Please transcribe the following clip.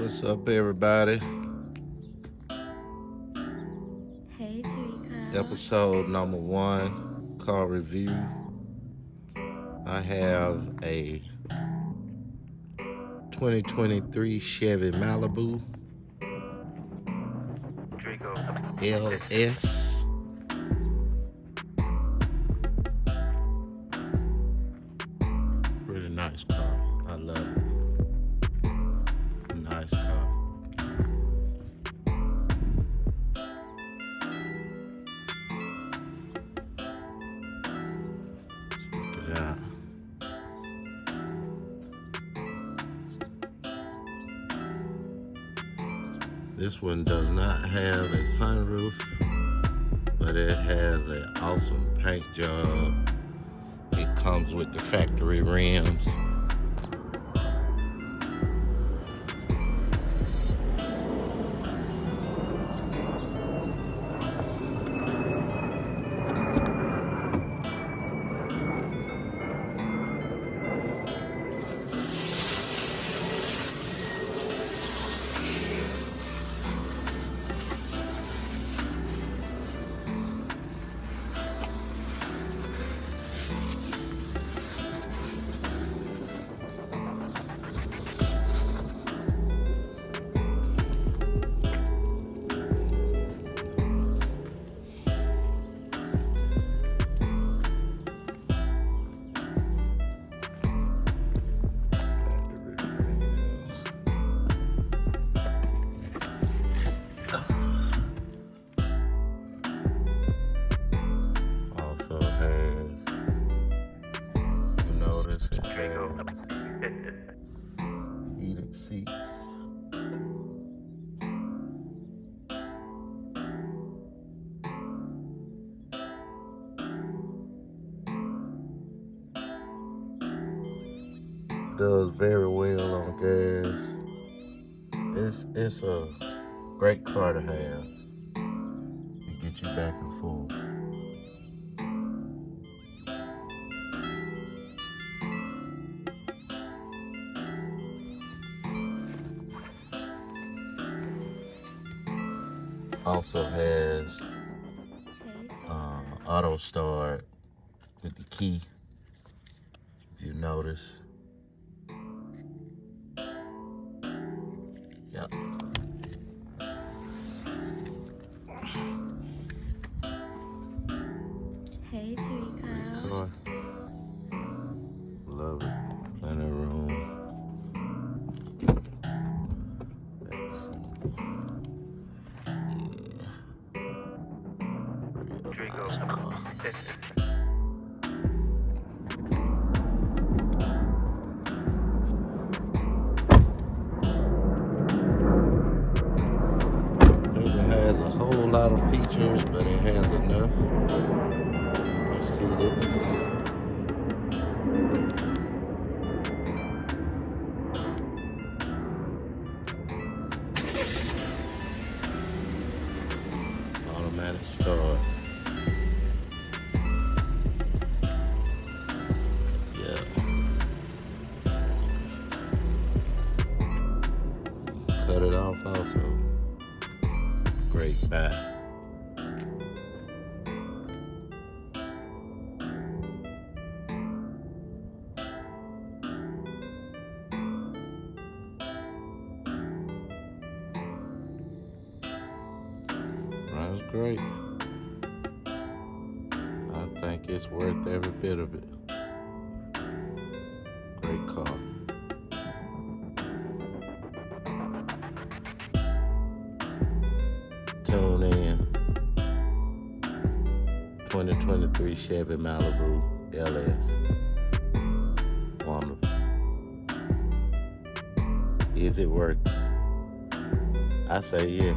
What's up, everybody? Hey, Chica. Episode number 1, car review. I have a 2023 Chevy Malibu LS. Pretty nice car. I love it. Nice car. Check it out. This one does not have a sunroof, but it has an awesome paint job. It comes with the factory rims. Also has, you notice it has heated seats. Does very well on gas. It's a great car to have to get you back and forth. Also has auto start with the key, if you notice. Yep. Hey, Chica. Car. Love it. Plenty of room. Let's see. Yeah. Real nice car. Has a whole lot of features, but it has enough. You see this? Automatic start. Yeah. Cut it off also. Great back. Runs great. I think it's worth every bit of it. Great car. Tune in. 2023 Chevy Malibu LS. Wonderful. Is it worth it? I say yes.